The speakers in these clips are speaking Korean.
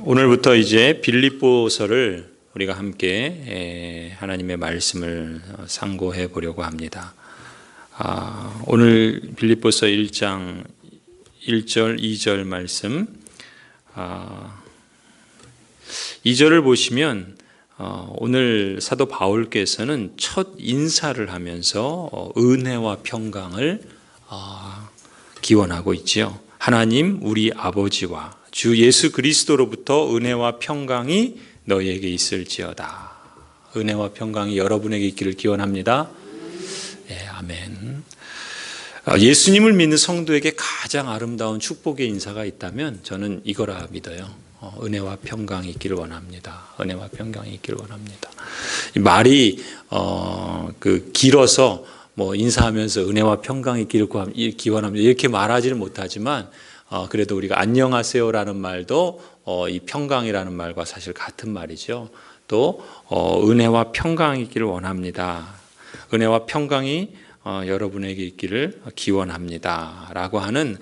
오늘부터 이제 빌립보서를 우리가 함께 하나님의 말씀을 상고해 보려고 합니다. 오늘 빌립보서 1장 1절, 2절 말씀, 2절을 보시면 오늘 사도 바울께서는 첫 인사를 하면서 은혜와 평강을 기원하고 있지요. 하나님 우리 아버지와 주 예수 그리스도로부터 은혜와 평강이 너희에게 있을지어다. 은혜와 평강이 여러분에게 있기를 기원합니다. 네, 아멘. 예수님을 믿는 성도에게 가장 아름다운 축복의 인사가 있다면 저는 이거라 믿어요. 은혜와 평강이 있기를 원합니다. 은혜와 평강이 있기를 원합니다. 말이 길어서 인사하면서 은혜와 평강이 있기를 기원합니다. 이렇게 말하지는 못하지만 그래도 우리가 안녕하세요라는 말도 이 평강이라는 말과 사실 같은 말이죠. 또 은혜와 평강이 있기를 원합니다. 은혜와 평강이 여러분에게 있기를 기원합니다. 라고 하는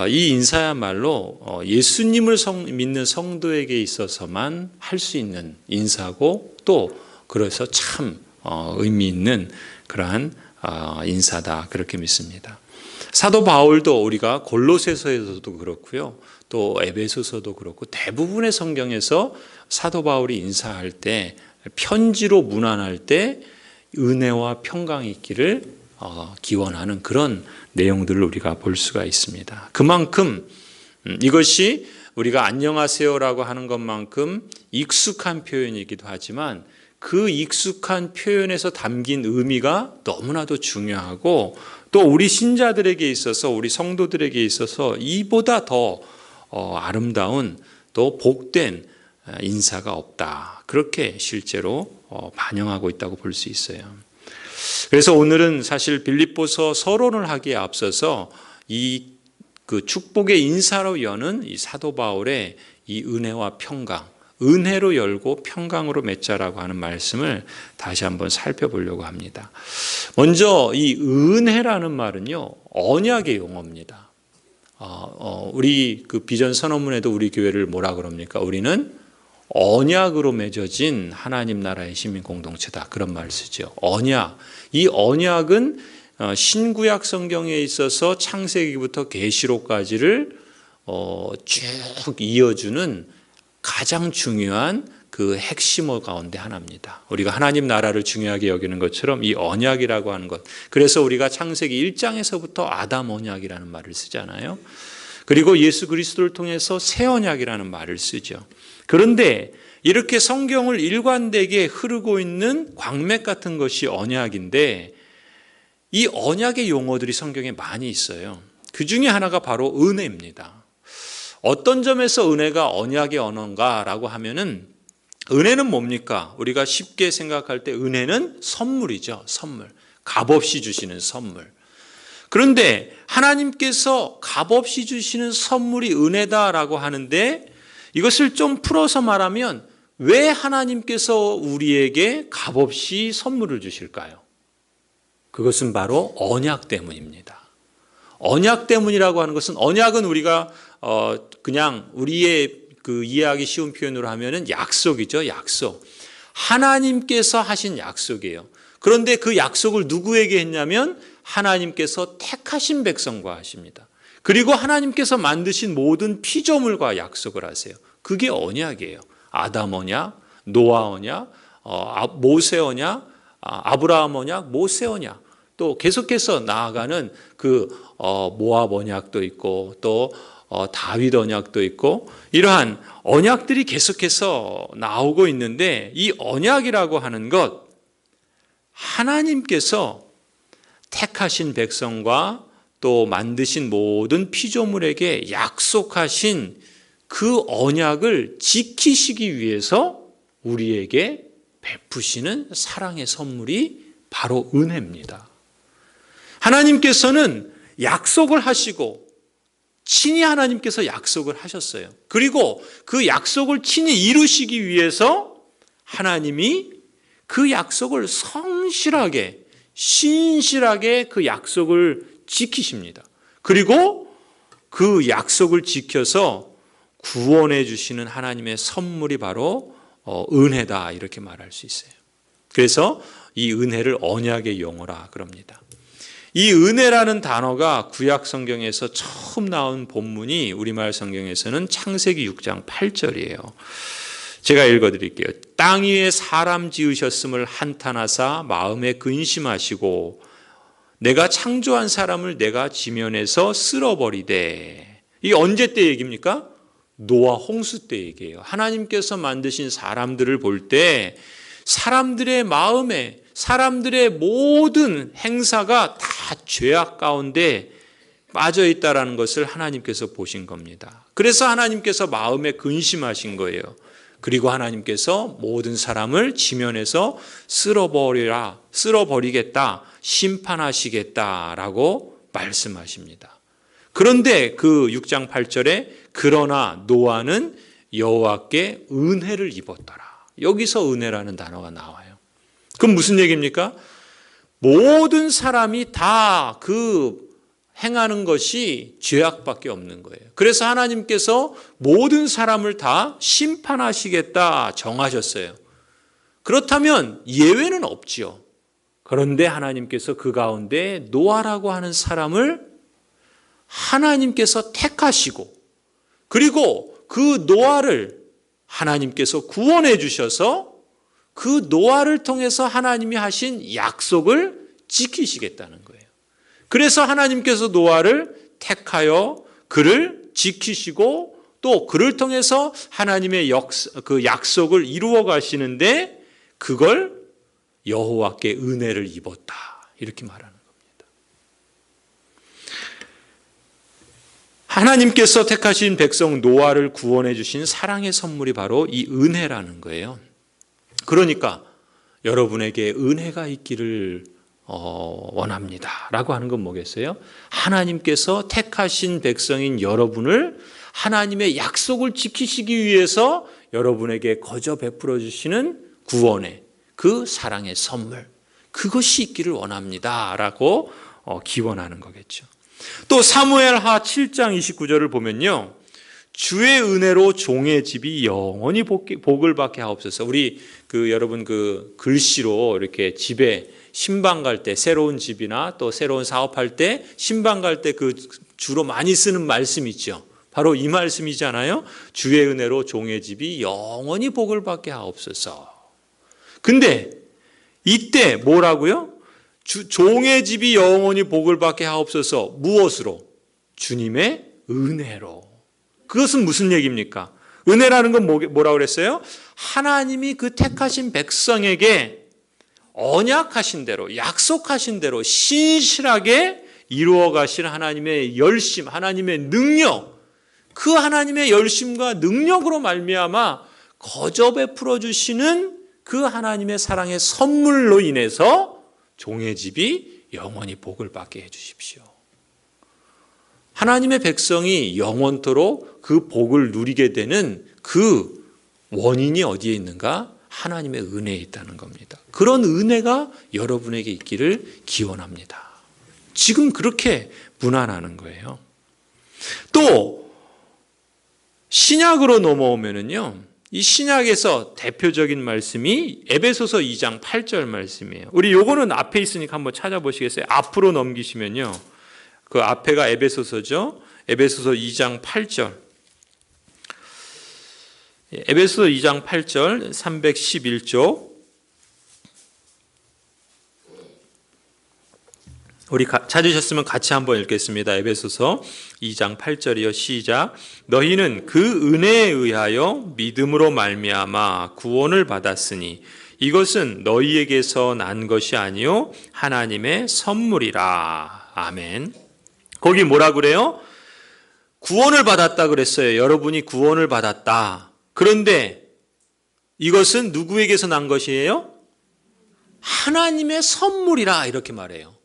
이 인사야말로 예수님을 믿는 성도에게 있어서만 할 수 있는 인사고 또 그래서 참 의미 있는 그러한 인사다 그렇게 믿습니다. 사도 바울도 우리가 골로새서에서도 그렇고요. 또 에베소서도 그렇고 대부분의 성경에서 사도 바울이 인사할 때 편지로 문안할 때 은혜와 평강이 있기를 기원하는 그런 내용들을 우리가 볼 수가 있습니다. 그만큼 이것이 우리가 안녕하세요라고 하는 것만큼 익숙한 표현이기도 하지만 그 익숙한 표현에서 담긴 의미가 너무나도 중요하고 또 우리 신자들에게 있어서 우리 성도들에게 있어서 이보다 더 아름다운 또 복된 인사가 없다. 그렇게 실제로 반영하고 있다고 볼 수 있어요. 그래서 오늘은 사실 빌립보서 서론을 하기에 앞서서 그 축복의 인사로 여는 이 사도 바울의 이 은혜와 평강, 은혜로 열고 평강으로 맺자라고 하는 말씀을 다시 한번 살펴보려고 합니다. 먼저 이 은혜라는 말은요, 언약의 용어입니다. 우리 그 비전 선언문에도 우리 교회를 뭐라 그럽니까? 우리는 언약으로 맺어진 하나님 나라의 시민 공동체다. 그런 말 쓰죠. 언약. 이 언약은 신구약 성경에 있어서 창세기부터 계시록까지를 쭉 이어주는 가장 중요한 그 핵심어 가운데 하나입니다. 우리가 하나님 나라를 중요하게 여기는 것처럼 이 언약이라고 하는 것. 그래서 우리가 창세기 1장에서부터 아담 언약이라는 말을 쓰잖아요. 그리고 예수 그리스도를 통해서 새 언약이라는 말을 쓰죠. 그런데 이렇게 성경을 일관되게 흐르고 있는 광맥 같은 것이 언약인데 이 언약의 용어들이 성경에 많이 있어요. 그 중에 하나가 바로 은혜입니다. 어떤 점에서 은혜가 언약의 언어인가라고 하면은 은혜는 뭡니까? 우리가 쉽게 생각할 때 은혜는 선물이죠. 선물. 값없이 주시는 선물. 그런데 하나님께서 값없이 주시는 선물이 은혜다라고 하는데 이것을 좀 풀어서 말하면 왜 하나님께서 우리에게 값없이 선물을 주실까요? 그것은 바로 언약 때문입니다. 언약 때문이라고 하는 것은 언약은 우리가 그냥 우리의 그 이해하기 쉬운 표현으로 하면은 약속이죠. 약속. 하나님께서 하신 약속이에요. 그런데 그 약속을 누구에게 했냐면 하나님께서 택하신 백성과 하십니다. 그리고 하나님께서 만드신 모든 피조물과 약속을 하세요. 그게 언약이에요. 아담 언약, 노아 언약, 모세 언약, 아브라함 언약, 모세 언약. 또 계속해서 나아가는 그 모압 언약도 있고 또 다윗 언약도 있고 이러한 언약들이 계속해서 나오고 있는데 이 언약이라고 하는 것 하나님께서 택하신 백성과 또 만드신 모든 피조물에게 약속하신 그 언약을 지키시기 위해서 우리에게 베푸시는 사랑의 선물이 바로 은혜입니다. 하나님께서는 약속을 하시고 친히 하나님께서 약속을 하셨어요. 그리고 그 약속을 친히 이루시기 위해서 하나님이 그 약속을 성실하게 신실하게 그 약속을 지키십니다. 그리고 그 약속을 지켜서 구원해 주시는 하나님의 선물이 바로 은혜다, 이렇게 말할 수 있어요. 그래서 이 은혜를 언약의 용어라 그럽니다. 이 은혜라는 단어가 구약 성경에서 처음 나온 본문이 우리말 성경에서는 창세기 6장 8절이에요. 제가 읽어드릴게요. 땅 위에 사람 지으셨음을 한탄하사 마음에 근심하시고 내가 창조한 사람을 내가 지면에서 쓸어버리되. 이게 언제 때 얘기입니까? 노아 홍수 때 얘기예요. 하나님께서 만드신 사람들을 볼 때 사람들의 마음에, 사람들의 모든 행사가 다 죄악 가운데 빠져 있다라는 것을 하나님께서 보신 겁니다. 그래서 하나님께서 마음에 근심하신 거예요. 그리고 하나님께서 모든 사람을 지면에서 쓸어버리겠다, 심판하시겠다라고 말씀하십니다. 그런데 그 6장 8절에 그러나 노아는 여호와께 은혜를 입었더라. 여기서 은혜라는 단어가 나와요. 그럼 무슨 얘기입니까? 모든 사람이 다 그 행하는 것이 죄악밖에 없는 거예요. 그래서 하나님께서 모든 사람을 다 심판하시겠다 정하셨어요. 그렇다면 예외는 없지요. 그런데 하나님께서 그 가운데 노아라고 하는 사람을 하나님께서 택하시고, 그리고 그 노아를 하나님께서 구원해 주셔서 그 노아를 통해서 하나님이 하신 약속을 지키시겠다는 거예요. 그래서 하나님께서 노아를 택하여 그를 지키시고 또 그를 통해서 하나님의 그 약속을 이루어 가시는데 그걸 여호와께 은혜를 입었다, 이렇게 말하는 겁니다. 하나님께서 택하신 백성 노아를 구원해 주신 사랑의 선물이 바로 이 은혜라는 거예요. 그러니까 여러분에게 은혜가 있기를 원합니다 라고 하는 건 뭐겠어요? 하나님께서 택하신 백성인 여러분을 하나님의 약속을 지키시기 위해서 여러분에게 거저 베풀어 주시는 구원의 그 사랑의 선물, 그것이 있기를 원합니다 라고 기원하는 거겠죠. 또 사무엘하 7장 29절을 보면요, 주의 은혜로 종의 집이 영원히 복을 받게 하옵소서. 우리 여러분 글씨로 이렇게 집에 신방 갈 때, 새로운 집이나 또 새로운 사업할 때 신방 갈 때 주로 많이 쓰는 말씀 있죠. 바로 이 말씀이잖아요. 주의 은혜로 종의 집이 영원히 복을 받게 하옵소서. 근데 이때 뭐라고요? 종의 집이 영원히 복을 받게 하옵소서. 무엇으로? 주님의 은혜로. 그것은 무슨 얘기입니까? 은혜라는 건 뭐라고 그랬어요? 하나님이 그 택하신 백성에게 언약하신 대로, 약속하신 대로 신실하게 이루어 가실 하나님의 열심, 하나님의 능력, 그 하나님의 열심과 능력으로 말미암아 거저 베풀어 주시는 그 하나님의 사랑의 선물로 인해서 종의 집이 영원히 복을 받게 해 주십시오. 하나님의 백성이 영원토록 그 복을 누리게 되는 그 원인이 어디에 있는가? 하나님의 은혜에 있다는 겁니다. 그런 은혜가 여러분에게 있기를 기원합니다. 지금 그렇게 문안하는 거예요. 또 신약으로 넘어오면은요, 이 신약에서 대표적인 말씀이 에베소서 2장 8절 말씀이에요. 우리 요거는 앞에 있으니까 한번 찾아보시겠어요? 앞으로 넘기시면요, 그 앞에가 에베소서죠. 에베소서 2장 8절. 에베소서 2장 8절 311쪽. 우리 찾으셨으면 같이 한번 읽겠습니다. 에베소서 2장 8절이요. 시작. 너희는 그 은혜에 의하여 믿음으로 말미암아 구원을 받았으니 이것은 너희에게서 난 것이 아니요 하나님의 선물이라. 아멘. 거기 뭐라 그래요? 구원을 받았다 그랬어요. 여러분이 구원을 받았다. 그런데 이것은 누구에게서 난 것이에요? 하나님의 선물이라, 이렇게 말해요.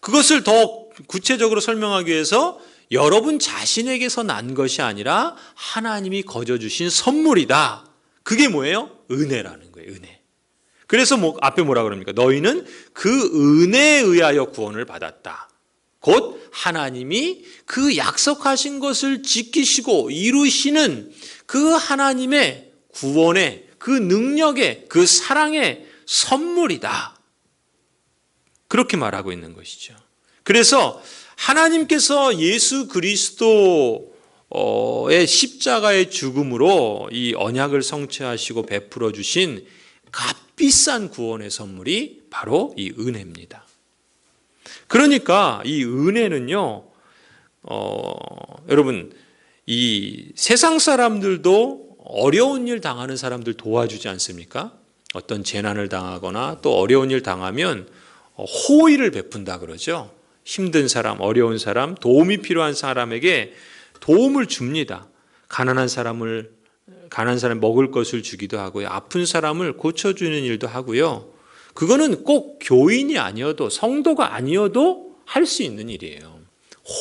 그것을 더 구체적으로 설명하기 위해서 여러분 자신에게서 난 것이 아니라 하나님이 거저 주신 선물이다. 그게 뭐예요? 은혜라는 거예요. 은혜. 그래서 앞에 뭐라 그럽니까? 너희는 그 은혜에 의하여 구원을 받았다. 곧 하나님이 그 약속하신 것을 지키시고 이루시는 그 하나님의 구원의 그 능력의 그 사랑의 선물이다. 그렇게 말하고 있는 것이죠. 그래서 하나님께서 예수 그리스도의 십자가의 죽음으로 이 언약을 성취하시고 베풀어 주신 값비싼 구원의 선물이 바로 이 은혜입니다. 그러니까 이 은혜는요, 여러분, 이 세상 사람들도 어려운 일 당하는 사람들 도와주지 않습니까? 어떤 재난을 당하거나 또 어려운 일 당하면 호의를 베푼다 그러죠. 힘든 사람, 어려운 사람, 도움이 필요한 사람에게 도움을 줍니다. 가난한 사람 먹을 것을 주기도 하고요. 아픈 사람을 고쳐주는 일도 하고요. 그거는 꼭 교인이 아니어도 성도가 아니어도 할 수 있는 일이에요.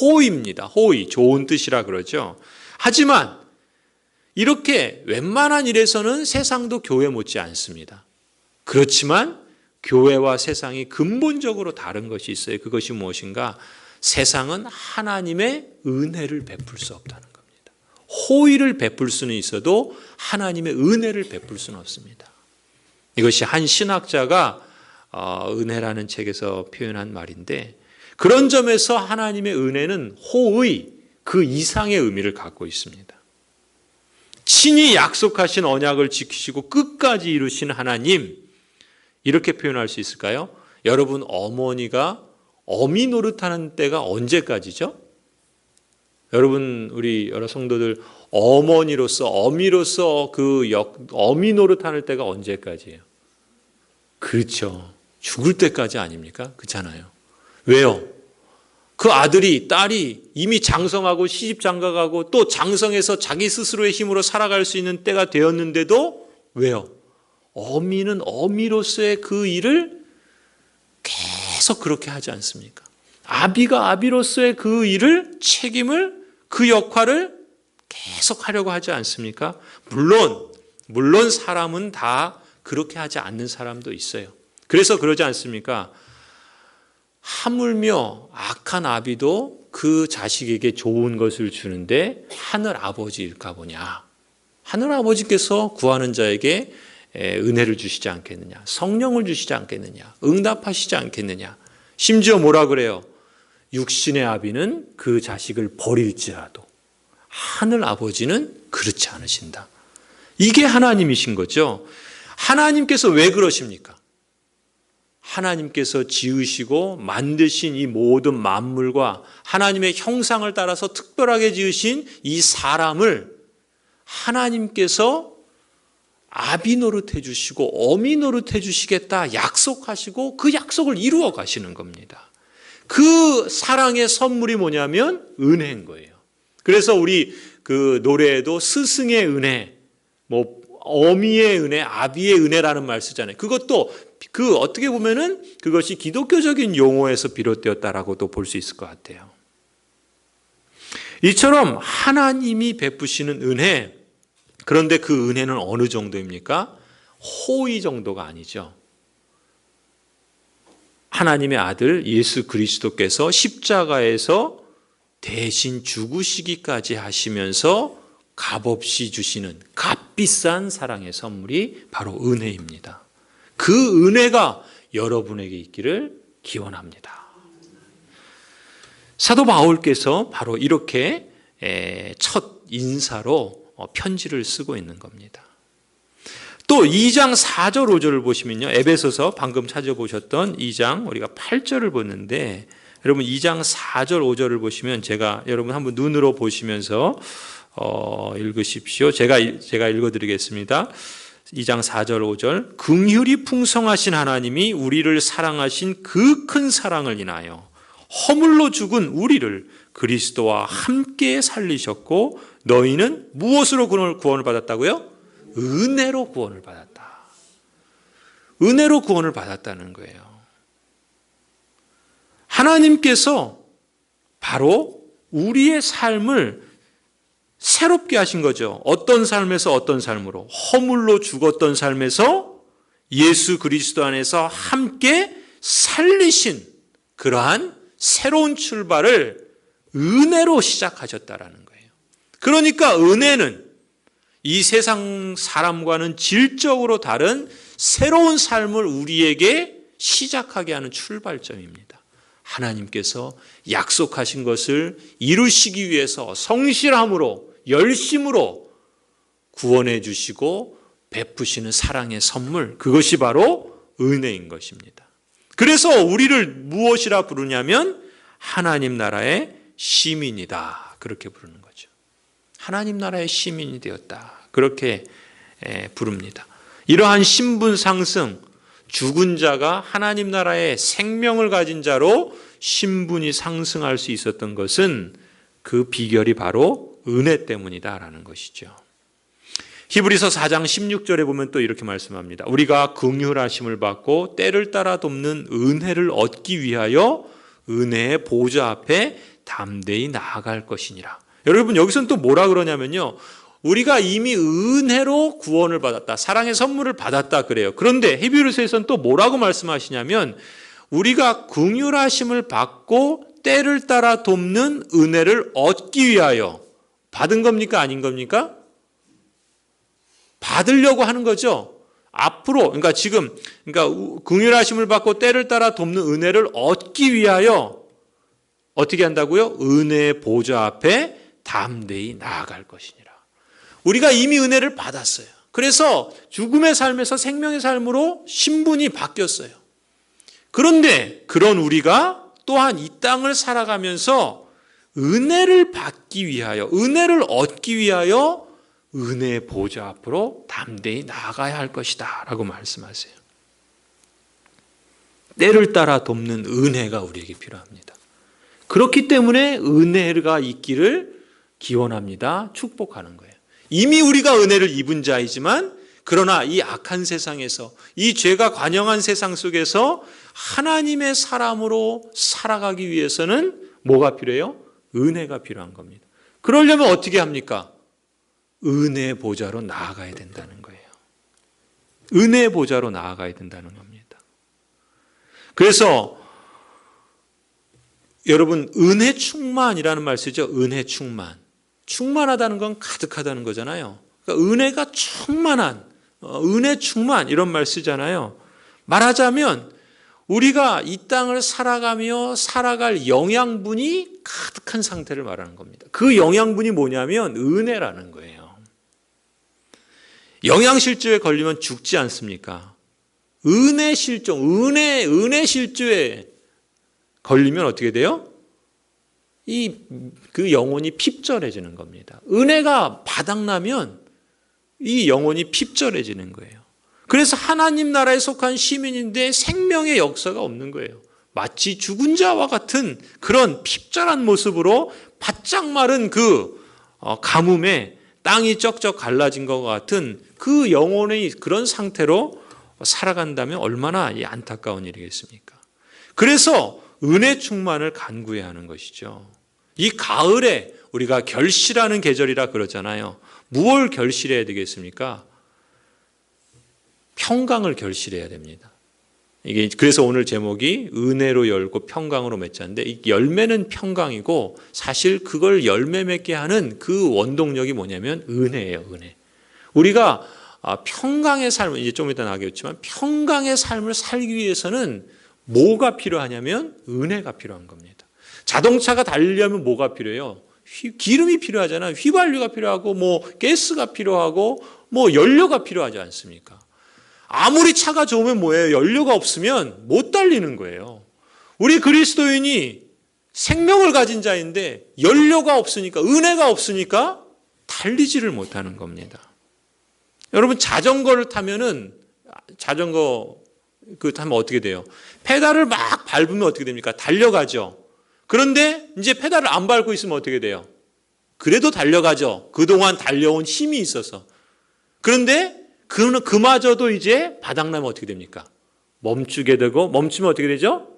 호의입니다. 호의, 좋은 뜻이라 그러죠. 하지만 이렇게 웬만한 일에서는 세상도 교회 못지 않습니다. 그렇지만 교회와 세상이 근본적으로 다른 것이 있어요. 그것이 무엇인가? 세상은 하나님의 은혜를 베풀 수 없다는 겁니다. 호의를 베풀 수는 있어도 하나님의 은혜를 베풀 수는 없습니다. 이것이 한 신학자가 은혜라는 책에서 표현한 말인데, 그런 점에서 하나님의 은혜는 호의 그 이상의 의미를 갖고 있습니다. 친히 약속하신 언약을 지키시고 끝까지 이루신 하나님, 이렇게 표현할 수 있을까요? 여러분, 어머니가 어미 노릇하는 때가 언제까지죠? 여러분, 우리 여러 성도들 어머니로서 어미로서 어미 노릇하는 때가 언제까지예요? 그렇죠. 죽을 때까지 아닙니까? 그렇잖아요. 왜요? 그 아들이, 딸이 이미 장성하고 시집 장가가고 또 장성해서 자기 스스로의 힘으로 살아갈 수 있는 때가 되었는데도 왜요? 어미는 어미로서의 그 일을 계속 그렇게 하지 않습니까? 아비가 아비로서의 그 일을, 책임을, 그 역할을 계속 하려고 하지 않습니까? 물론 사람은 다 그렇게 하지 않는 사람도 있어요. 그래서 그러지 않습니까? 하물며 악한 아비도 그 자식에게 좋은 것을 주는데 하늘 아버지일까 보냐. 하늘 아버지께서 구하는 자에게 은혜를 주시지 않겠느냐, 성령을 주시지 않겠느냐, 응답하시지 않겠느냐. 심지어 뭐라 그래요? 육신의 아비는 그 자식을 버릴지라도 하늘 아버지는 그렇지 않으신다. 이게 하나님이신 거죠. 하나님께서 왜 그러십니까? 하나님께서 지으시고 만드신 이 모든 만물과 하나님의 형상을 따라서 특별하게 지으신 이 사람을 하나님께서 아비 노릇해 주시고 어미 노릇해 주시겠다 약속하시고 그 약속을 이루어 가시는 겁니다. 그 사랑의 선물이 뭐냐면 은혜인 거예요. 그래서 우리 그 노래에도 스승의 은혜, 어미의 은혜, 아비의 은혜라는 말 쓰잖아요. 그것도 어떻게 보면은 그것이 기독교적인 용어에서 비롯되었다라고도 볼 수 있을 것 같아요. 이처럼 하나님이 베푸시는 은혜, 그런데 그 은혜는 어느 정도입니까? 호의 정도가 아니죠. 하나님의 아들 예수 그리스도께서 십자가에서 대신 죽으시기까지 하시면서 값없이 주시는 값비싼 사랑의 선물이 바로 은혜입니다. 그 은혜가 여러분에게 있기를 기원합니다. 사도 바울께서 바로 이렇게 첫 인사로 편지를 쓰고 있는 겁니다. 또 2장 4절 5절을 보시면요, 에베소서 방금 찾아보셨던 2장 우리가 8절을 보는데, 여러분 2장 4절 5절을 보시면 제가 여러분 한번 눈으로 보시면서 읽으십시오. 제가 읽어드리겠습니다. 2장 4절 5절. 긍휼이 풍성하신 하나님이 우리를 사랑하신 그 큰 사랑을 인하여 허물로 죽은 우리를 그리스도와 함께 살리셨고 너희는 무엇으로 구원을 받았다고요? 은혜로 구원을 받았다. 은혜로 구원을 받았다는 거예요. 하나님께서 바로 우리의 삶을 새롭게 하신 거죠. 어떤 삶에서 어떤 삶으로? 허물로 죽었던 삶에서 예수 그리스도 안에서 함께 살리신 그러한 새로운 출발을 은혜로 시작하셨다라는 거예요. 그러니까 은혜는 이 세상 사람과는 질적으로 다른 새로운 삶을 우리에게 시작하게 하는 출발점입니다. 하나님께서 약속하신 것을 이루시기 위해서 성실함으로 열심으로 구원해 주시고 베푸시는 사랑의 선물, 그것이 바로 은혜인 것입니다. 그래서 우리를 무엇이라 부르냐면 하나님 나라의 시민이다, 그렇게 부르는 거죠. 하나님 나라의 시민이 되었다, 그렇게 부릅니다. 이러한 신분 상승, 죽은 자가 하나님 나라의 생명을 가진 자로 신분이 상승할 수 있었던 것은 그 비결이 바로 은혜 때문이다라는 것이죠. 히브리서 4장 16절에 보면 또 이렇게 말씀합니다. 우리가 긍휼하심을 받고 때를 따라 돕는 은혜를 얻기 위하여 은혜의 보좌 앞에 담대히 나아갈 것이니라. 여러분, 여기서는 또 뭐라 그러냐면요, 우리가 이미 은혜로 구원을 받았다, 사랑의 선물을 받았다 그래요. 그런데 히브리서에서는 또 뭐라고 말씀하시냐면 우리가 긍휼하심을 받고 때를 따라 돕는 은혜를 얻기 위하여 받은 겁니까, 아닌 겁니까? 받으려고 하는 거죠. 앞으로, 그러니까 긍휼하심을 받고 때를 따라 돕는 은혜를 얻기 위하여 어떻게 한다고요? 은혜의 보좌 앞에 담대히 나아갈 것이니라. 우리가 이미 은혜를 받았어요. 그래서 죽음의 삶에서 생명의 삶으로 신분이 바뀌었어요. 그런데 그런 우리가 또한 이 땅을 살아가면서 은혜를 받기 위하여, 은혜를 얻기 위하여 은혜의 보좌 앞으로 담대히 나아가야 할 것이다 라고 말씀하세요. 때를 따라 돕는 은혜가 우리에게 필요합니다. 그렇기 때문에 은혜가 있기를 기원합니다, 축복하는 거예요. 이미 우리가 은혜를 입은 자이지만 그러나 이 악한 세상에서, 이 죄가 관영한 세상 속에서 하나님의 사람으로 살아가기 위해서는 뭐가 필요해요? 은혜가 필요한 겁니다. 그러려면 어떻게 합니까? 은혜의 보좌로 나아가야 된다는 거예요. 은혜의 보좌로 나아가야 된다는 겁니다. 그래서 여러분, 은혜 충만이라는 말 쓰죠. 은혜 충만. 충만하다는 건 가득하다는 거잖아요. 그러니까 은혜가 충만한, 은혜 충만 이런 말 쓰잖아요. 말하자면 우리가 이 땅을 살아가며 살아갈 영양분이 가득한 상태를 말하는 겁니다. 그 영양분이 뭐냐면 은혜라는 거예요. 영양실조에 걸리면 죽지 않습니까? 은혜 실조에 걸리면 어떻게 돼요? 그 영혼이 핍절해지는 겁니다. 은혜가 바닥나면 이 영혼이 핍절해지는 거예요. 그래서 하나님 나라에 속한 시민인데 생명의 역사가 없는 거예요. 마치 죽은 자와 같은 그런 핍절한 모습으로 바짝 마른 그 가뭄에 땅이 쩍쩍 갈라진 것 같은 그 영혼의 그런 상태로 살아간다면 얼마나 안타까운 일이겠습니까? 그래서 은혜 충만을 간구해야 하는 것이죠. 이 가을에 우리가 결실하는 계절이라 그러잖아요. 무엇을 결실해야 되겠습니까? 평강을 결실해야 됩니다. 이게 그래서 오늘 제목이 은혜로 열고 평강으로 맺자인데, 이 열매는 평강이고 사실 그걸 열매 맺게 하는 그 원동력이 뭐냐면 은혜예요. 은혜. 우리가 평강의 삶을 이제 좀 이따 나가겠지만 평강의 삶을 살기 위해서는 뭐가 필요하냐면 은혜가 필요한 겁니다. 자동차가 달리려면 뭐가 필요해요? 기름이 필요하잖아요. 휘발유가 필요하고 가스가 필요하고 연료가 필요하지 않습니까? 아무리 차가 좋으면 뭐예요? 연료가 없으면 못 달리는 거예요. 우리 그리스도인이 생명을 가진 자인데 연료가 없으니까, 은혜가 없으니까 달리지를 못하는 겁니다. 여러분, 자전거를 타면은 타면 어떻게 돼요? 페달을 막 밟으면 어떻게 됩니까? 달려가죠. 그런데 이제 페달을 안 밟고 있으면 어떻게 돼요? 그래도 달려가죠. 그동안 달려온 힘이 있어서. 그런데 그마저도 이제 바닥나면 어떻게 됩니까? 멈추게 되고, 멈추면 어떻게 되죠?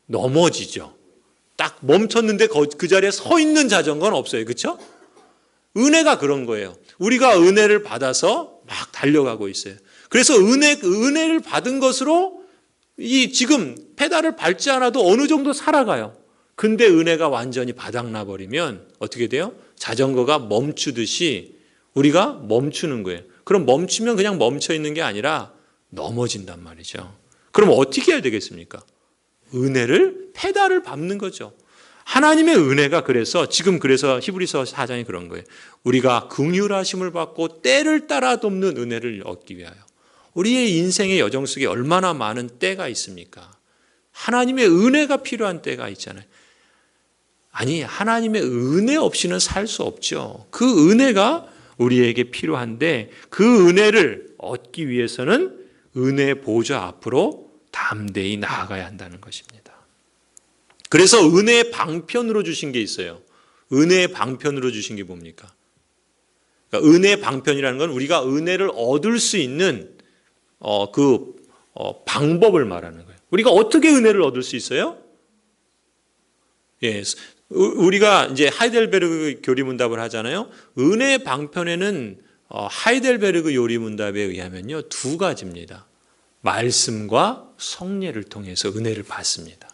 넘어지죠. 딱 멈췄는데 그 자리에 서 있는 자전거는 없어요. 그렇죠? 은혜가 그런 거예요. 우리가 은혜를 받아서 막 달려가고 있어요. 그래서 은혜를 받은 것으로 이 지금 페달을 밟지 않아도 어느 정도 살아가요. 근데 은혜가 완전히 바닥나 버리면 어떻게 돼요? 자전거가 멈추듯이 우리가 멈추는 거예요. 그럼 멈추면 그냥 멈춰 있는 게 아니라 넘어진단 말이죠. 그럼 어떻게 해야 되겠습니까? 은혜를 페달을 밟는 거죠. 하나님의 은혜가 그래서 히브리서 4장이 그런 거예요. 우리가 긍휼하심을 받고 때를 따라 돕는 은혜를 얻기 위하여. 우리의 인생의 여정 속에 얼마나 많은 때가 있습니까? 하나님의 은혜가 필요한 때가 있잖아요. 아니, 하나님의 은혜 없이는 살 수 없죠. 그 은혜가 우리에게 필요한데 그 은혜를 얻기 위해서는 은혜 보좌 앞으로 담대히 나아가야 한다는 것입니다. 그래서 은혜의 방편으로 주신 게 있어요. 은혜의 방편으로 주신 게 뭡니까? 그러니까 은혜의 방편이라는 건 우리가 은혜를 얻을 수 있는 방법을 말하는 거예요. 우리가 어떻게 은혜를 얻을 수 있어요? 예, 우리가 이제 하이델베르그 교리문답을 하잖아요. 은혜의 방편에는 하이델베르그 요리문답에 의하면요 2가지입니다. 말씀과 성례를 통해서 은혜를 받습니다.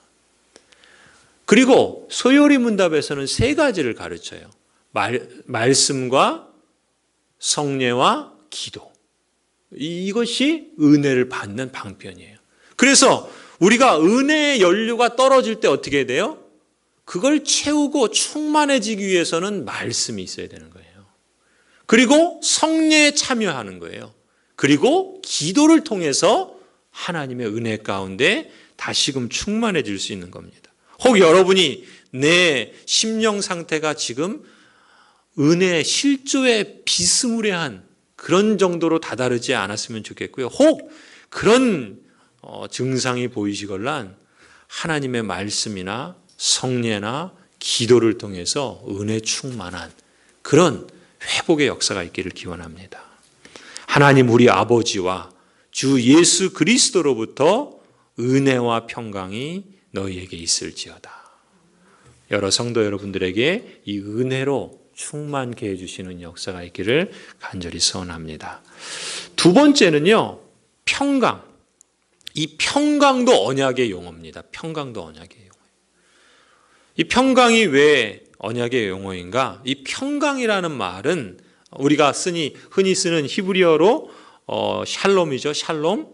그리고 소요리 문답에서는 3가지를 가르쳐요. 말씀과 성례와 기도. 이것이 은혜를 받는 방편이에요. 그래서 우리가 은혜의 연료가 떨어질 때 어떻게 돼요? 그걸 채우고 충만해지기 위해서는 말씀이 있어야 되는 거예요. 그리고 성례에 참여하는 거예요. 그리고 기도를 통해서 하나님의 은혜 가운데 다시금 충만해질 수 있는 겁니다. 혹 여러분이 내 심령 상태가 지금 은혜의 실조에 비스무리한 그런 정도로 다다르지 않았으면 좋겠고요. 혹 그런 증상이 보이시걸란 하나님의 말씀이나 성례나 기도를 통해서 은혜 충만한 그런 회복의 역사가 있기를 기원합니다. 하나님 우리 아버지와 주 예수 그리스도로부터 은혜와 평강이 너희에게 있을지어다. 여러 성도 여러분들에게 이 은혜로 충만케 해주시는 역사가 있기를 간절히 소원합니다. 2번째는요, 평강. 이 평강도 언약의 용어입니다. 평강도 언약의 용어예요. 이 평강이 왜 언약의 용어인가? 이 평강이라는 말은 우리가 흔히 쓰는 히브리어로 샬롬이죠. 샬롬,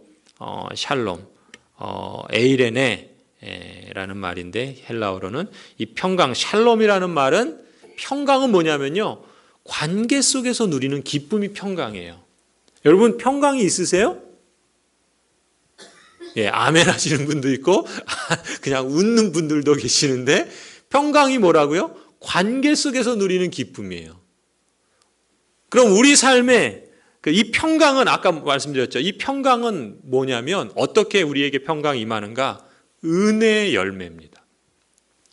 에이레네라는 말인데 헬라어로는 이 평강, 샬롬이라는 말은 평강은 뭐냐면요, 관계 속에서 누리는 기쁨이 평강이에요. 여러분 평강이 있으세요? 예, 아멘 하시는 분도 있고 그냥 웃는 분들도 계시는데 평강이 뭐라고요? 관계 속에서 누리는 기쁨이에요. 그럼 우리 삶에 이 평강은 아까 말씀드렸죠. 이 평강은 뭐냐면 어떻게 우리에게 평강이 임하는가? 은혜의 열매입니다.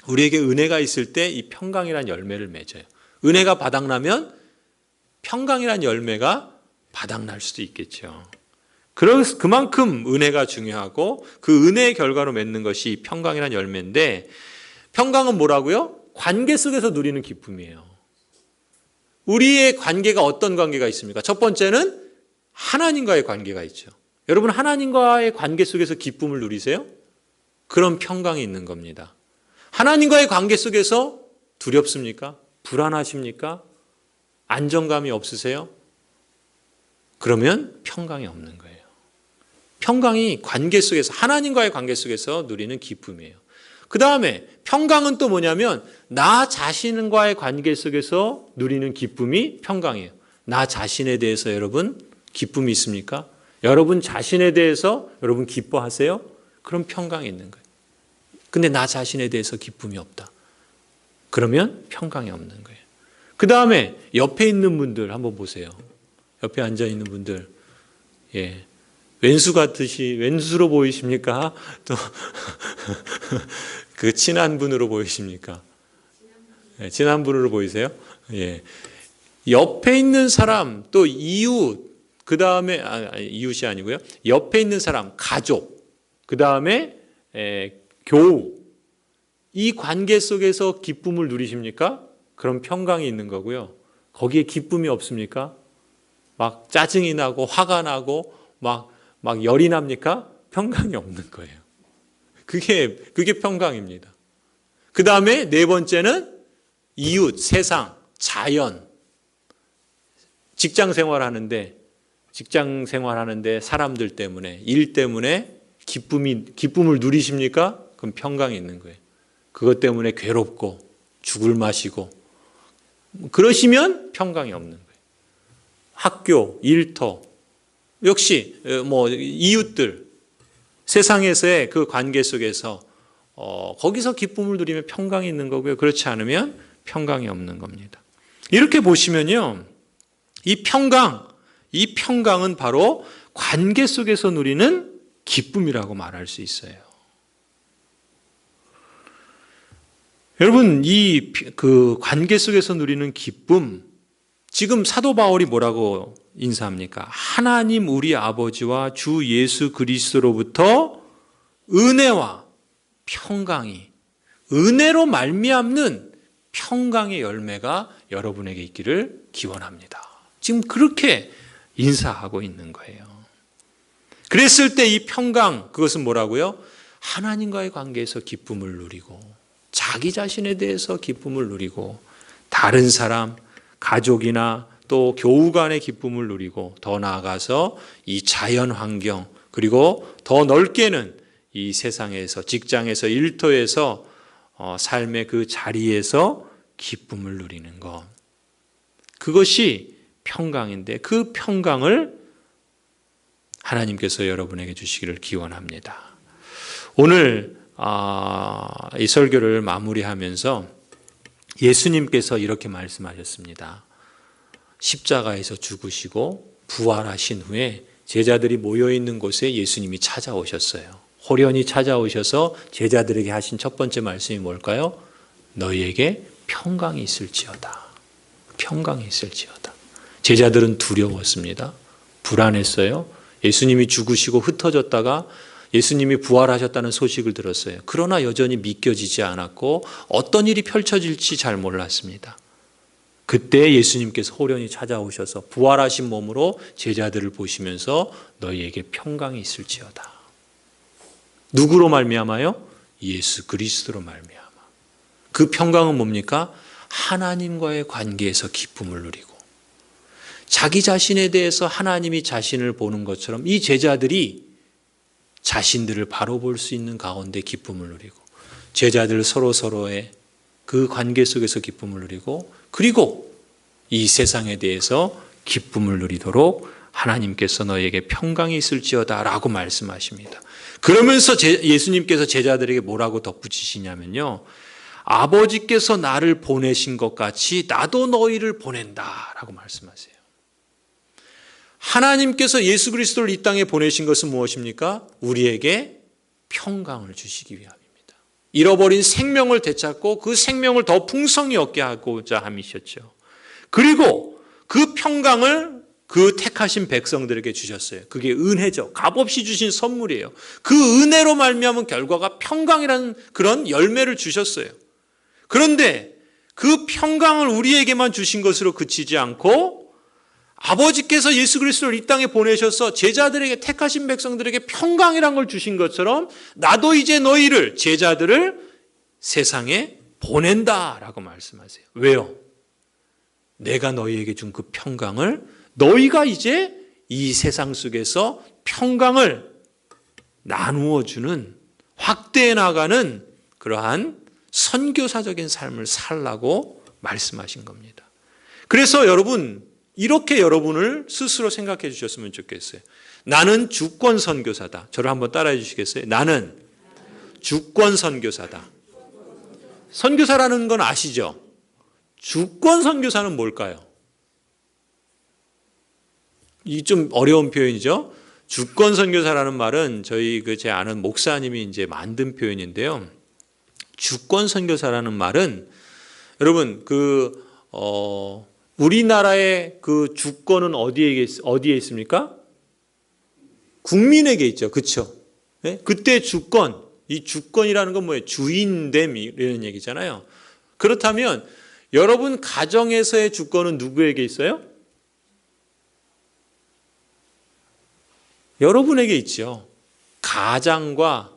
우리에게 은혜가 있을 때 이 평강이란 열매를 맺어요. 은혜가 바닥나면 평강이란 열매가 바닥날 수도 있겠죠. 그만큼 은혜가 중요하고 그 은혜의 결과로 맺는 것이 평강이란 열매인데 평강은 뭐라고요? 관계 속에서 누리는 기쁨이에요. 우리의 관계가 어떤 관계가 있습니까? 첫 번째는 하나님과의 관계가 있죠. 여러분 하나님과의 관계 속에서 기쁨을 누리세요? 그런 평강이 있는 겁니다. 하나님과의 관계 속에서 두렵습니까? 불안하십니까? 안정감이 없으세요? 그러면 평강이 없는 거예요. 평강이 관계 속에서, 하나님과의 관계 속에서 누리는 기쁨이에요. 그 다음에 평강은 또 뭐냐면 나 자신과의 관계 속에서 누리는 기쁨이 평강이에요. 나 자신에 대해서 여러분 기쁨이 있습니까? 여러분 자신에 대해서 여러분 기뻐하세요? 그럼 평강이 있는 거예요. 근데 나 자신에 대해서 기쁨이 없다. 그러면 평강이 없는 거예요. 그 다음에 옆에 있는 분들 한번 보세요. 옆에 앉아 있는 분들, 예, 왼수로 보이십니까? 또 그 친한 분으로 보이십니까? 예, 친한 분으로 보이세요? 예, 옆에 있는 사람, 또 이웃, 그 다음에 이웃이 아니고요. 옆에 있는 사람, 가족, 그 다음에 교우, 이 관계 속에서 기쁨을 누리십니까? 그럼 평강이 있는 거고요. 거기에 기쁨이 없습니까? 막 짜증이 나고 화가 나고 막 열이 납니까? 평강이 없는 거예요. 그게 평강입니다. 그 다음에 네 번째는 이웃, 세상, 자연. 직장 생활하는데 사람들 때문에, 일 때문에 기쁨을 누리십니까? 그럼 평강이 있는 거예요. 그것 때문에 괴롭고 죽을 마시고 그러시면 평강이 없는 거예요. 학교, 일터, 역시 이웃들, 세상에서의 그 관계 속에서 거기서 기쁨을 누리면 평강이 있는 거고요. 그렇지 않으면 평강이 없는 겁니다. 이렇게 보시면요, 이 평강은 바로 관계 속에서 누리는 기쁨이라고 말할 수 있어요. 여러분, 그 관계 속에서 누리는 기쁨, 지금 사도 바울이 뭐라고 인사합니까? 하나님 우리 아버지와 주 예수 그리스도로부터 은혜와 평강이, 은혜로 말미암는 평강의 열매가 여러분에게 있기를 기원합니다. 지금 그렇게 인사하고 있는 거예요. 그랬을 때 이 평강, 그것은 뭐라고요? 하나님과의 관계에서 기쁨을 누리고, 자기 자신에 대해서 기쁨을 누리고, 다른 사람, 가족이나 또 교우 간의 기쁨을 누리고, 더 나아가서 이 자연 환경, 그리고 더 넓게는 이 세상에서, 직장에서, 일터에서, 삶의 그 자리에서 기쁨을 누리는 것. 그것이 평강인데, 그 평강을 하나님께서 여러분에게 주시기를 기원합니다. 오늘 이 설교를 마무리하면서 예수님께서 이렇게 말씀하셨습니다. 십자가에서 죽으시고 부활하신 후에 제자들이 모여있는 곳에 예수님이 찾아오셨어요. 호련히 찾아오셔서 제자들에게 하신 첫 번째 말씀이 뭘까요? 너희에게 평강이 있을지어다. 평강이 있을지어다. 제자들은 두려웠습니다. 불안했어요. 예수님이 죽으시고 흩어졌다가 예수님이 부활하셨다는 소식을 들었어요. 그러나 여전히 믿겨지지 않았고 어떤 일이 펼쳐질지 잘 몰랐습니다. 그때 예수님께서 호련히 찾아오셔서 부활하신 몸으로 제자들을 보시면서 너희에게 평강이 있을지어다. 누구로 말미암아요? 예수 그리스도로 말미암아. 그 평강은 뭡니까? 하나님과의 관계에서 기쁨을 누리고, 자기 자신에 대해서 하나님이 자신을 보는 것처럼 이 제자들이 자신들을 바로 볼 수 있는 가운데 기쁨을 누리고, 제자들 서로서로의 그 관계 속에서 기쁨을 누리고, 그리고 이 세상에 대해서 기쁨을 누리도록 하나님께서 너에게 평강이 있을지어다 라고 말씀하십니다. 그러면서 예수님께서 제자들에게 뭐라고 덧붙이시냐면요, 아버지께서 나를 보내신 것 같이 나도 너희를 보낸다 라고 말씀하세요. 하나님께서 예수 그리스도를 이 땅에 보내신 것은 무엇입니까? 우리에게 평강을 주시기 위함입니다. 잃어버린 생명을 되찾고 그 생명을 더 풍성히 얻게 하고자 함이셨죠. 그리고 그 평강을 그 택하신 백성들에게 주셨어요. 그게 은혜죠. 값없이 주신 선물이에요. 그 은혜로 말미암은 결과가 평강이라는 그런 열매를 주셨어요. 그런데 그 평강을 우리에게만 주신 것으로 그치지 않고 아버지께서 예수 그리스도를 이 땅에 보내셔서 제자들에게, 택하신 백성들에게 평강이란 걸 주신 것처럼 나도 이제 너희를, 제자들을 세상에 보낸다라고 말씀하세요. 왜요? 내가 너희에게 준 그 평강을 너희가 이제 이 세상 속에서 평강을 나누어 주는, 확대해 나가는 그러한 선교사적인 삶을 살라고 말씀하신 겁니다. 그래서 여러분, 이렇게 여러분을 스스로 생각해 주셨으면 좋겠어요. 나는 주권 선교사다. 저를 한번 따라해 주시겠어요? 나는 주권 선교사다. 선교사라는 건 아시죠? 주권 선교사는 뭘까요? 이 좀 어려운 표현이죠. 주권 선교사라는 말은 저희 제 아는 목사님이 이제 만든 표현인데요. 주권 선교사라는 말은 여러분 우리나라의 그 주권은 어디에 있습니까? 국민에게 있죠. 그렇죠? 네? 그때 주권, 이 주권이라는 건 뭐예요? 주인됨 이런 얘기잖아요. 그렇다면 여러분 가정에서의 주권은 누구에게 있어요? 여러분에게 있죠. 가장과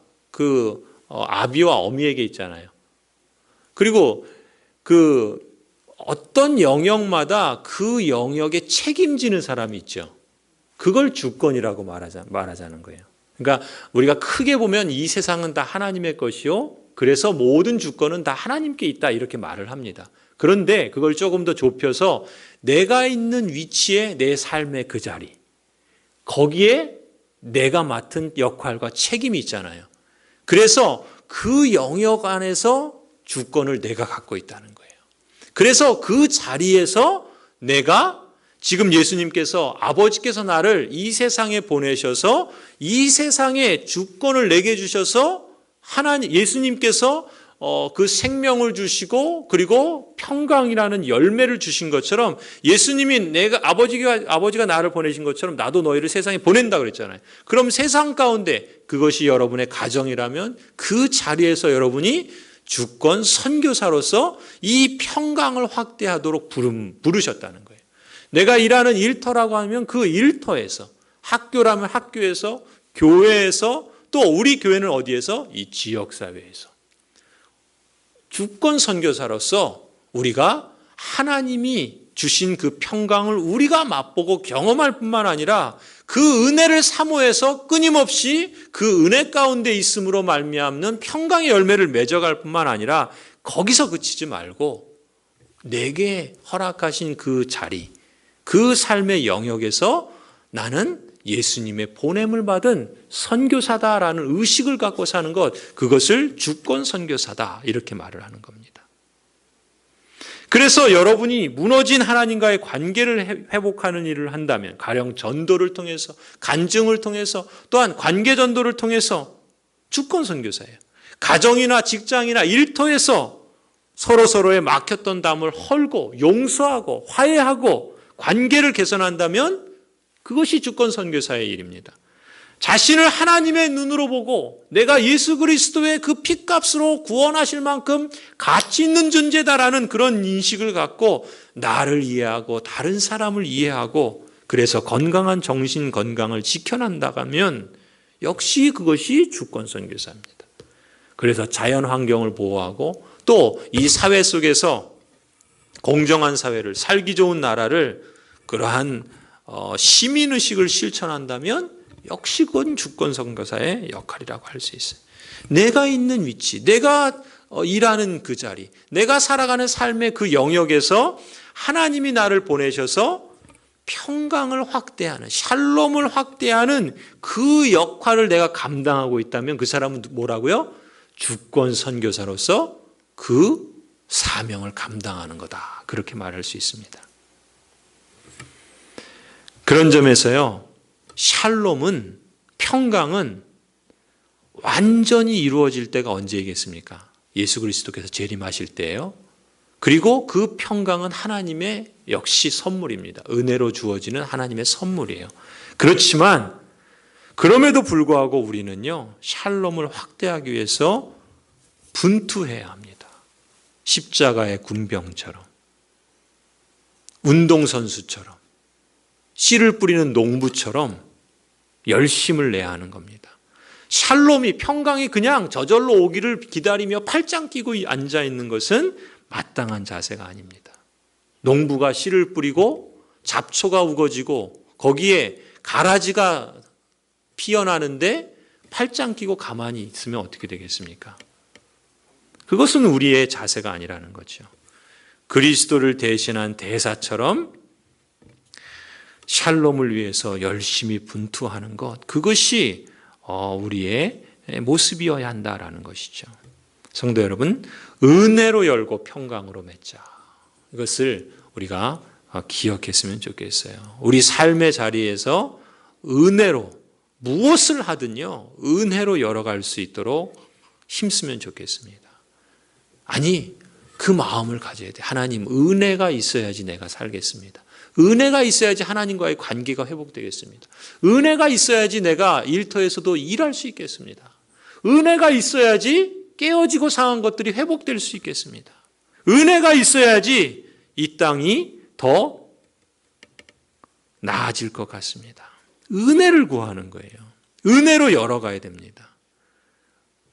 아비와 어미에게 있잖아요. 그리고 그 어떤 영역마다 그 영역에 책임지는 사람이 있죠. 그걸 주권이라고 말하자는 거예요. 그러니까 우리가 크게 보면 이 세상은 다 하나님의 것이요, 그래서 모든 주권은 다 하나님께 있다, 이렇게 말을 합니다. 그런데 그걸 조금 더 좁혀서 내가 있는 위치에 내 삶의 그 자리, 거기에 내가 맡은 역할과 책임이 있잖아요. 그래서 그 영역 안에서 주권을 내가 갖고 있다는 거예요. 그래서 그 자리에서 내가 지금 예수님께서, 아버지께서 나를 이 세상에 보내셔서 이 세상에 주권을 내게 주셔서 예수님께서 그 생명을 주시고 그리고 평강이라는 열매를 주신 것처럼, 예수님이 아버지가 나를 보내신 것처럼 나도 너희를 세상에 보낸다 그랬잖아요. 그럼 세상 가운데 그것이 여러분의 가정이라면 그 자리에서 여러분이 주권 선교사로서 이 평강을 확대하도록 부르셨다는 거예요. 내가 일하는 일터라고 하면 그 일터에서, 학교라면 학교에서, 교회에서, 또 우리 교회는 어디에서? 이 지역사회에서. 주권 선교사로서 우리가 하나님이 주신 그 평강을 우리가 맛보고 경험할 뿐만 아니라 그 은혜를 사모해서 끊임없이 그 은혜 가운데 있음으로 말미암는 평강의 열매를 맺어갈 뿐만 아니라 거기서 그치지 말고 내게 허락하신 그 자리, 그 삶의 영역에서 나는 예수님의 보냄을 받은 선교사다라는 의식을 갖고 사는 것, 그것을 주권 선교사다, 이렇게 말을 하는 겁니다. 그래서 여러분이 무너진 하나님과의 관계를 회복하는 일을 한다면, 가령 전도를 통해서, 간증을 통해서, 또한 관계 전도를 통해서 주권 선교사예요. 가정이나 직장이나 일터에서 서로서로의 막혔던 담을 헐고 용서하고 화해하고 관계를 개선한다면 그것이 주권 선교사의 일입니다. 자신을 하나님의 눈으로 보고 내가 예수 그리스도의 그 피값으로 구원하실 만큼 가치 있는 존재다라는 그런 인식을 갖고 나를 이해하고 다른 사람을 이해하고, 그래서 건강한 정신 건강을 지켜난다면 역시 그것이 주권 선교사입니다. 그래서 자연 환경을 보호하고 또 이 사회 속에서 공정한 사회를, 살기 좋은 나라를, 그러한 시민의식을 실천한다면 역시 그건 주권 선교사의 역할이라고 할 수 있어요. 내가 있는 위치, 내가 일하는 그 자리, 내가 살아가는 삶의 그 영역에서 하나님이 나를 보내셔서 평강을 확대하는, 샬롬을 확대하는 그 역할을 내가 감당하고 있다면 그 사람은 뭐라고요? 주권 선교사로서 그 사명을 감당하는 거다, 그렇게 말할 수 있습니다. 그런 점에서요, 샬롬은, 평강은 완전히 이루어질 때가 언제이겠습니까? 예수 그리스도께서 재림하실 때예요. 그리고 그 평강은 하나님의 역시 선물입니다. 은혜로 주어지는 하나님의 선물이에요. 그렇지만 그럼에도 불구하고 우리는요, 샬롬을 확대하기 위해서 분투해야 합니다. 십자가의 군병처럼, 운동선수처럼, 씨를 뿌리는 농부처럼 열심을 내야 하는 겁니다. 샬롬이, 평강이 그냥 저절로 오기를 기다리며 팔짱 끼고 앉아 있는 것은 마땅한 자세가 아닙니다. 농부가 씨를 뿌리고 잡초가 우거지고 거기에 가라지가 피어나는데 팔짱 끼고 가만히 있으면 어떻게 되겠습니까? 그것은 우리의 자세가 아니라는 거죠. 그리스도를 대신한 대사처럼 샬롬을 위해서 열심히 분투하는 것, 그것이 우리의 모습이어야 한다라는 것이죠. 성도 여러분, 은혜로 열고 평강으로 맺자, 이것을 우리가 기억했으면 좋겠어요. 우리 삶의 자리에서 은혜로 무엇을 하든요, 은혜로 열어갈 수 있도록 힘쓰면 좋겠습니다. 아니, 그 마음을 가져야 돼. 하나님, 은혜가 있어야지 내가 살겠습니다. 은혜가 있어야지 하나님과의 관계가 회복되겠습니다. 은혜가 있어야지 내가 일터에서도 일할 수 있겠습니다. 은혜가 있어야지 깨어지고 상한 것들이 회복될 수 있겠습니다. 은혜가 있어야지 이 땅이 더 나아질 것 같습니다. 은혜를 구하는 거예요. 은혜로 열어가야 됩니다.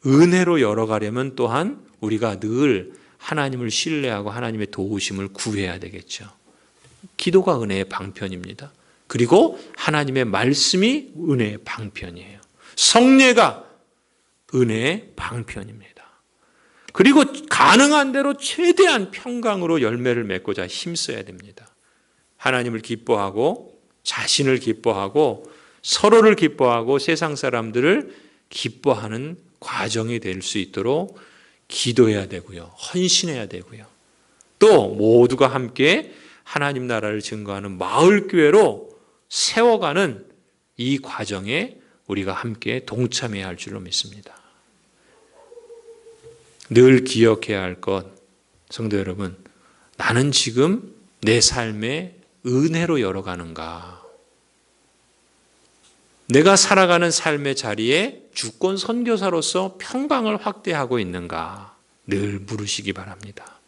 은혜로 열어가려면 또한 우리가 늘 하나님을 신뢰하고 하나님의 도우심을 구해야 되겠죠. 기도가 은혜의 방편입니다. 그리고 하나님의 말씀이 은혜의 방편이에요. 성례가 은혜의 방편입니다. 그리고 가능한 대로 최대한 평강으로 열매를 맺고자 힘써야 됩니다. 하나님을 기뻐하고 자신을 기뻐하고 서로를 기뻐하고 세상 사람들을 기뻐하는 과정이 될 수 있도록 기도해야 되고요. 헌신해야 되고요. 또 모두가 함께 하나님 나라를 증거하는 마을교회로 세워가는 이 과정에 우리가 함께 동참해야 할 줄로 믿습니다. 늘 기억해야 할 것, 성도 여러분, 나는 지금 내 삶에 은혜로 열어가는가? 내가 살아가는 삶의 자리에 주권 선교사로서 평강을 확대하고 있는가? 늘 물으시기 바랍니다.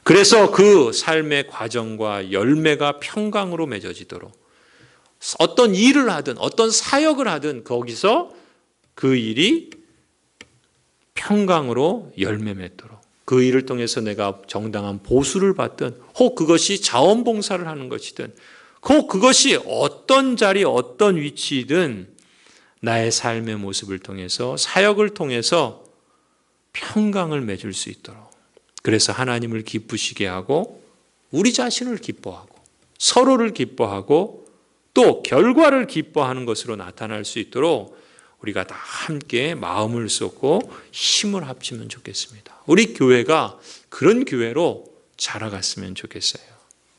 그래서 그 삶의 과정과 열매가 평강으로 맺어지도록 어떤 일을 하든 어떤 사역을 하든 거기서 그 일이 평강으로 열매 맺도록 그 일을 통해서 내가 정당한 보수를 받든 혹 그것이 자원봉사를 하는 것이든 혹 그것이 어떤 자리 어떤 위치이든 나의 삶의 모습을 통해서 사역을 통해서 평강을 맺을 수 있도록 그래서 하나님을 기쁘시게 하고 우리 자신을 기뻐하고 서로를 기뻐하고 또 결과를 기뻐하는 것으로 나타날 수 있도록 우리가 다 함께 마음을 쏟고 힘을 합치면 좋겠습니다. 우리 교회가 그런 교회로 자라갔으면 좋겠어요.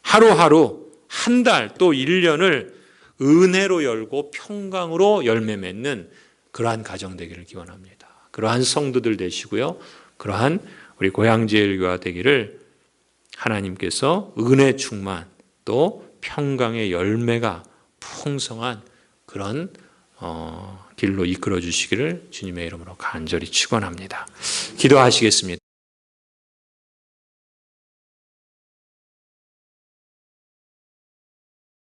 하루하루 한 달 또 1년을 은혜로 열고 평강으로 열매 맺는 그러한 가정 되기를 기원합니다. 그러한 성도들 되시고요. 그러한 우리 고향제일교회가 되기를 하나님께서 은혜 충만 또 평강의 열매가 풍성한 그런 길로 이끌어 주시기를 주님의 이름으로 간절히 축원합니다. 기도하시겠습니다.